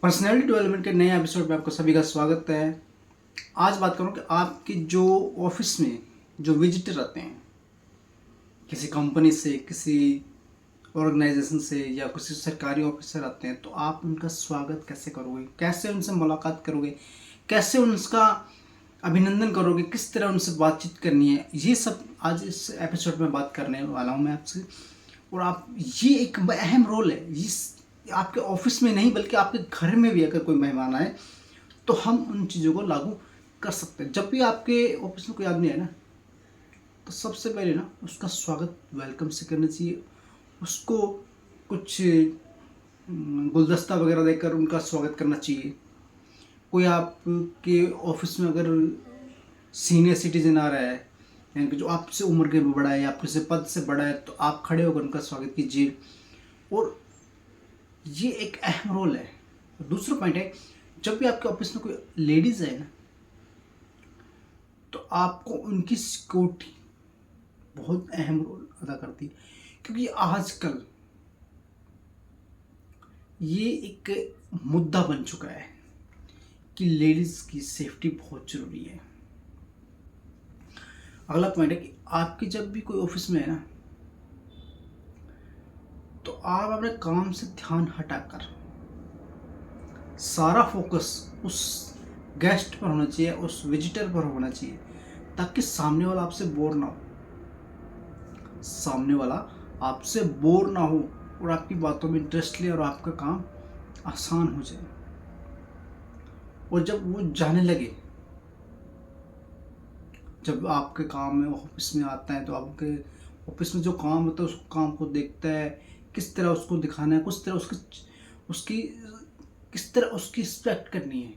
Personality development के नए episode में आपका सभी का स्वागत है। आज बात करूँ कि आपके जो ऑफिस में जो विजिटर आते हैं किसी कंपनी से, किसी ऑर्गेनाइजेशन से या किसी सरकारी ऑफिसर आते हैं, तो आप उनका स्वागत कैसे करोगे, कैसे उनसे मुलाकात करोगे, कैसे उनका अभिनंदन करोगे, किस तरह उनसे बातचीत करनी है, ये सब आज इस एपिसोड में बात करने वाला हूँ मैं आपसे। और आप ये एक अहम रोल है, इस आपके ऑफिस में नहीं बल्कि आपके घर में भी अगर कोई मेहमान आए तो हम उन चीज़ों को लागू कर सकते हैं। जब भी आपके ऑफिस में कोई आदमी है ना, तो सबसे पहले ना उसका स्वागत वेलकम से करना चाहिए। उसको कुछ गुलदस्ता वगैरह देकर उनका स्वागत करना चाहिए। कोई आपके ऑफिस में अगर सीनियर सिटीजन आ रहा है, यानी कि जो आपसे उम्र के बड़ा है या आपके से पद से बड़ा है, तो आप खड़े होकर उनका स्वागत कीजिए। और ये एक अहम रोल है। दूसरा पॉइंट है, जब भी आपके ऑफिस में कोई लेडीज़ है ना, तो आपको उनकी सिक्योरिटी बहुत अहम रोल अदा करती है, क्योंकि आजकल ये एक मुद्दा बन चुका है कि लेडीज़ की सेफ्टी बहुत ज़रूरी है। अगला पॉइंट है कि आपकी जब भी कोई ऑफिस में है ना, तो आप अपने काम से ध्यान हटाकर सारा फोकस उस गेस्ट पर होना चाहिए, उस विजिटर पर होना चाहिए, ताकि सामने वाला आपसे बोर ना हो, सामने वाला आपसे बोर ना हो और आपकी बातों में इंटरेस्ट ले और आपका काम आसान हो जाए। और जब वो जाने लगे, जब आपके काम में ऑफिस में आता है, तो आपके ऑफिस में जो काम होता है उस काम को देखता है, किस तरह उसको दिखाना है, किस तरह उसकी किस तरह उसकी रिस्पेक्ट करनी है,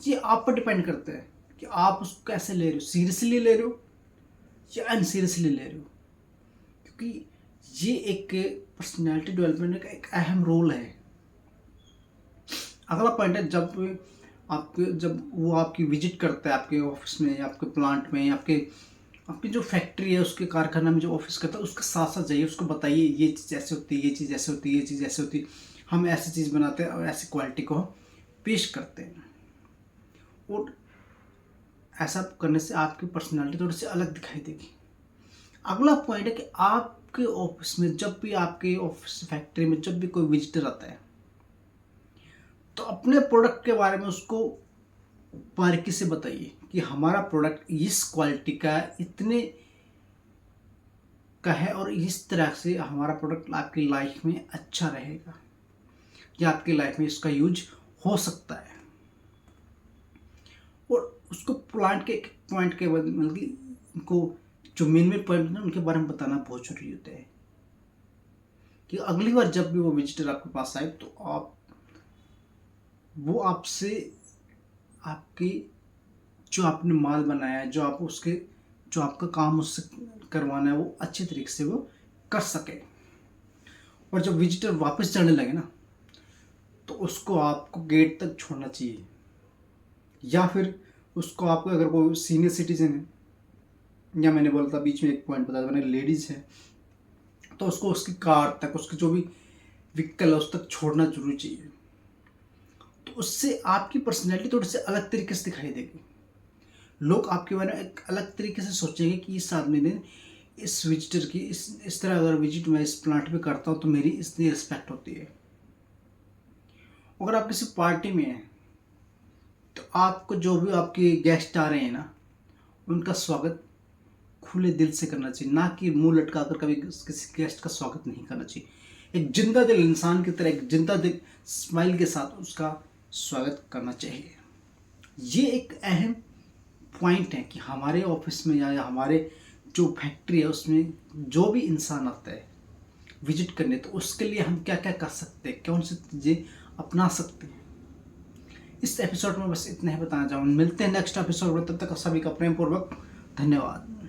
ये आप पर डिपेंड करता है कि आप उसको कैसे ले रहे हो, सीरियसली ले रहे हो या अनसीरियसली ले रहे हो। क्योंकि ये एक पर्सनैलिटी डेवलपमेंट का एक अहम रोल है। अगला पॉइंट है, जब वो आपकी विजिट करता है आपके ऑफिस में या आपके प्लांट में या आपकी जो फैक्ट्री है, उसके कारखाना में जो ऑफिस करता है, उसके साथ साथ जाइए, उसको बताइए ये चीज़ ऐसे होती है, ये चीज़ ऐसे होती है, ये चीज़ ऐसे होती है, हम ऐसी चीज़ बनाते हैं और ऐसी क्वालिटी को पेश करते हैं। और ऐसा करने से आपकी पर्सनालिटी थोड़ी सी अलग दिखाई देगी। अगला पॉइंट है कि आपके ऑफिस में, जब भी आपके ऑफिस फैक्ट्री में जब भी कोई विजिटर आता है, तो अपने प्रोडक्ट के बारे में उसको बारीकी से बताइए कि हमारा प्रोडक्ट इस क्वालिटी का, इतने का है और इस तरह से हमारा प्रोडक्ट आपकी लाइफ में अच्छा रहेगा या आपकी लाइफ में इसका यूज हो सकता है। और उसको प्लांट के एक पॉइंट के बाद, मतलब कि उनको जो मेन पॉइंट है उनके बारे में बताना बहुत जरूरी होता है, कि अगली बार जब भी वो विजिटर आपके पास आए तो वो आपसे आपकी जो आपने माल बनाया है, जो आपका काम उससे करवाना है, वो अच्छे तरीके से वो कर सके। और जब विजिटर वापस जाने लगे ना, तो उसको आपको गेट तक छोड़ना चाहिए, या फिर उसको आपको, अगर कोई सीनियर सिटीजन है, या मैंने बोला था बीच में एक पॉइंट बताया मैंने, लेडीज़ है, तो उसको उसकी कार तक, उसकी जो भी व्हीकल है उस तक छोड़ना जरूरी चाहिए। तो उससे आपकी पर्सनैलिटी थोड़ी सी अलग तरीके से दिखाई देगी। लोग आपके बारे में एक अलग तरीके से सोचेंगे कि इस आदमी ने इस विजिटर की इस तरह अगर विजिट मैं इस प्लांट में करता हूँ तो मेरी इतनी रिस्पेक्ट होती है। अगर आप किसी पार्टी में हैं, तो आपको जो भी आपके गेस्ट आ रहे हैं ना, उनका स्वागत खुले दिल से करना चाहिए, ना कि मुंह लटका कर कभी किसी गेस्ट का स्वागत नहीं करना चाहिए। एक जिंदा दिल इंसान की तरह, एक जिंदा दिल स्माइल के साथ उसका स्वागत करना चाहिए। ये एक अहम पॉइंट है कि हमारे ऑफिस में या हमारे जो फैक्ट्री है उसमें जो भी इंसान आता है विजिट करने, तो उसके लिए हम क्या क्या कर सकते हैं, कौन सी चीज़ें अपना सकते हैं। इस एपिसोड में बस इतना ही बताना चाहूँगा। मिलते हैं नेक्स्ट एपिसोड में, तब तक सभी का प्रेम पूर्वक धन्यवाद।